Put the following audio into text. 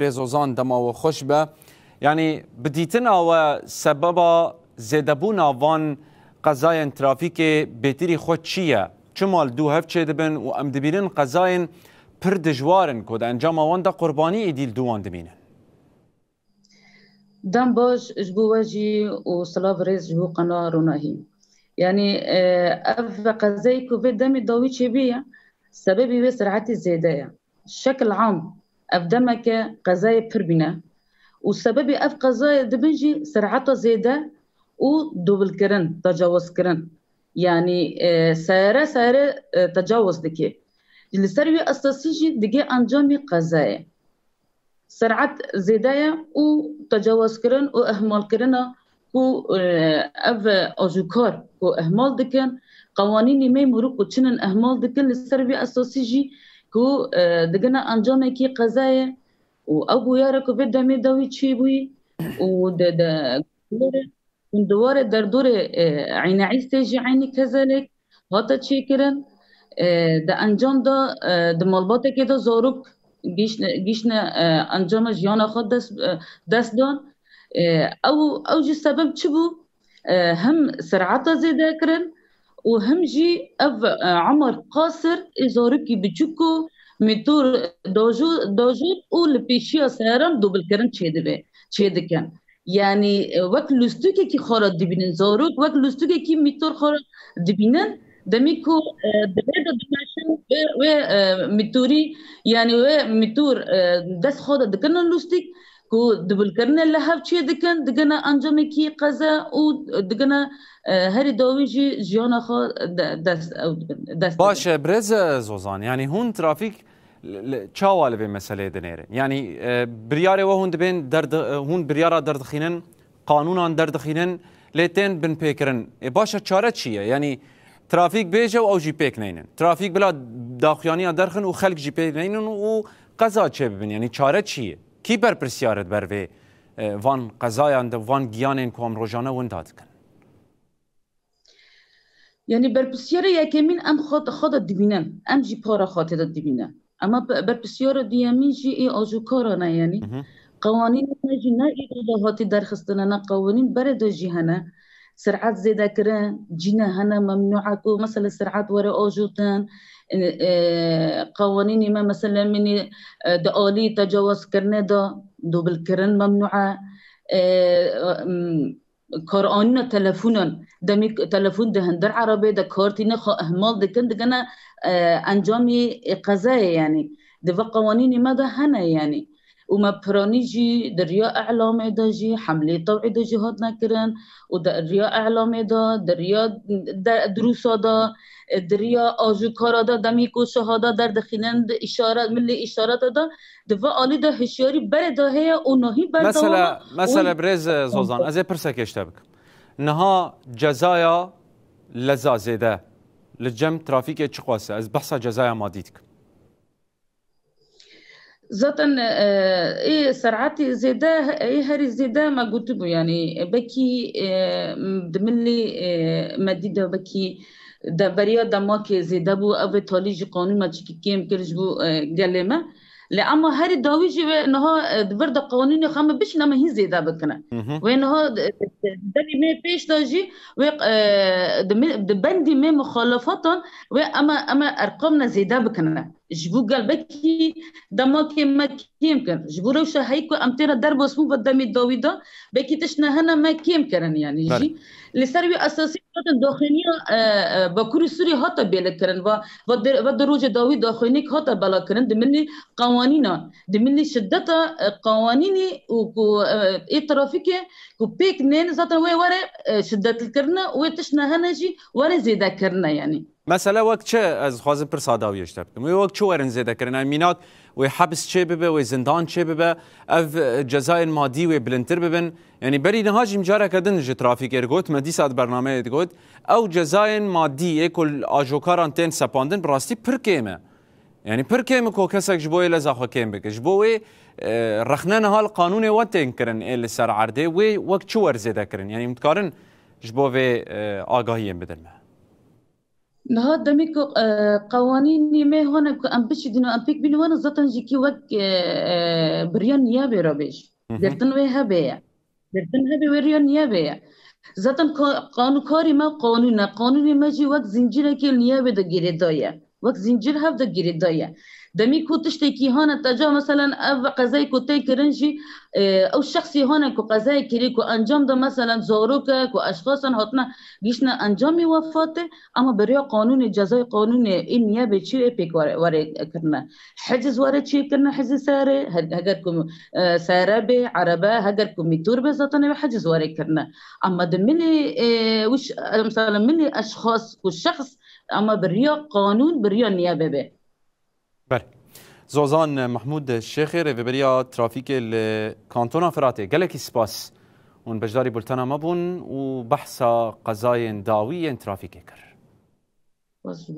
بريزوزان دما وخوش به يعني بديتنا وسبب زيدبونا وان قضايا ترافيك بيتري خود چیه؟ چمال دو هفت چه دبن و ام دبیرن قضاين پر دجوارن کد انجام وان دا قربانی ایدیل دوان دبینن دم باش جبو وجي وصلاة ريز جبو قناة روناهي يعني اف قضايا كوفيد دمي داوي تشبيه سببي بسرعة الزيادة بشكل عام اف دمك قضايا بربنا وسببي اف قضايا دبنجي سرعتها زيادة ودوبل كرن تجاوز كرن يعني سيارة تجاوز دكي اللي سروي أساسي دقي أنجامي قضايا سرعة زيادة وتجاوز كرن وإهمال كرنا كو أف أجوكار كو إهمال دكن قوانين ما مرو تشنن إهمال دكن اللي سروي أساسي كو دقنا أنجامي كي قضايا وأبو ياركو بدا ميداوي تشيبوي دوار در دور عين عيستيجي عيني كذلك هاتا تشيكرن دا انجام دا دا مالباتا كده زاروك جيشنا انجام جيانا خود دست دان او جي سبب چبو هم سرعتا زيادة كرن وهم جي اف عمر قاصر زاروكي بچوكو ميتور داجود و لپیشیا سياران دوبل كرن چه دكن يعني وقت لستوكي كي خارج دبينن زاروك وقت لستوكي كي ميتور خارج دبينن دميكو دبيدا دماشن و ميتوري يعني و ميتور دس خارج دكنا لستيك كو دبل كرنا لهاب شيء دكنا أنجامي كي قزا و دكنا هري داويجي جيانا خا دس باش برز زوزان يعني هون ترافيك چاوال به مسئله دنیره یعنی بریاره و هون دبین درد هون بریاره درد خینن قانونان درد خینن لیتن بن پیکرن باشه چاره چیه یعنی ترافیک بیجه و او جی پیک نینن ترافیک بلا داخیانی درخن و خلق جی پیک نینن و قضا چه ببین یعنی چاره چیه کی بر پرسیارت بر وی وان قضایان ده وان گیانین کوام روزانه ونداد کن یعنی بر پرسیاره یکمین ام خود دبینن ام جی پارا خاطر دبینن اما برپسیار دیامین جی ای آجوکارانه یعنی قوانین نجی نه ایدادهاتی درخستانه نه قوانین برد جی هنه سرعت زیده کرن جینه هنه ممنوعه کو مثلا سرعت وره آجوتن قوانین ما مثلا من دعالی تجاوز کرنه دا دوبل کرن ممنوعه کارآنین تلفونن دمی تلفون دهن در عربی ده کارتی نخوا اهمال دکن دگنا انجامی قضایه یعنی دو قوانین ما ده هنه یعنی وما براني جي دريا اعلامي دا جي حمله طوعي دا جهاد نكرن ودريا اعلامي دا دريا دروسا دا دريا آجوكارا دا دميكو شهاده در دخينن اشارات ملي اشارات دا دفا آلي دا هشياري بردا هي ونهي بردا مثلا برز زوزان از پرسه کشته بک نها جزايا لزا زيده لجم ترافيك چقواسه از بحث جزايا ما ديتك ذاتا ايه سرعتي زيادة ايه هاري زيادة ما قلت له يعني بكي دملي مديدة بكي دا بريا دماك زيادة بو او تاليج قانون ما تشكي كيم كرج بو قلمة لأما هاري داويجي انها برد قانوني خام بيش نما هي زيادة بكنا وانها دمي مي بيش داجي دبندي مي مخالفات اما ارقامنا زيادة بكنا جبو قال بكي دماكي ما يمكن جبو روشة هيكو امتينا درب اسمو بدمي داويدا بكي تشنا هنا ما يمكن يعني جي اللي سروي اساسي داخلية باكوري سوري هاتا بيلكرن و دروج داوي داخليك هاتا بلاكرن دمني قوانينا دمني شدتا قوانيني و اي ترافيكي كو بيك نين زاتا وي ورا شدت الكرنا وتشنا هنا جي ورا زيدا كرنا يعني مثلا وقت چه از خوازم پر ساداوی اشتب کنم وقت چه ورن زیده کردن مینات و حبس چه ببه و زندان چه ببه اف جزای مادی و بلنتر ببن يعني بري نهاجم مجارة كدن جي ترافيك ارغوت ما دي ساعت برنامه ارغوت او جزاين مادي اكل اجوكاران تين ساباندن براستي پر كيمه يعني پر كيمه كو كسك جبوي لزاخو كيم بك جبوي رخنان هال قانون واتين كرن اللي سر عرده و وقت شو ورزيده كرن يعني متقارن جبوي آگاهيين بدل ما نهاد دميك قوانين ما هنا ام بش دينو ام بيك بين وانا زطن جيكي وك بريان نيابي ربيش درتن وي هبيا درتن هبي وريان نيابي زاتن قانون کاری ما قانون ما جی وقت زنجیره که نیابه دا گیره دایه وقت زنجیر هف دا گیره دایه دمی کو تشتی کی هانا تجا مثلا او قضای کو تی کرنجی او شخصی هانا کو قضای کری کو انجام دا مثلا زاروکه کو اشخاصا هاتنا گیشنا انجامی وفاته اما بریا قانون جزای قانون این نیابه چی پیک واره کرنه حجز واره چی کرنه حجز ساره هگر کو ساره به عربه هگر کو میتور به زاتنه به حجز واره کرنه اما دمني وش مثلا مني اشخاص والشخص اما بريا قانون بريا النيابه به بله زوزان محمود الشيخي ريفيبريا ترافيك الكانتونا فراتي قالك سباس ون بجداري بولتانا مبون وبحث قضايا داوية ترافيكي كر بس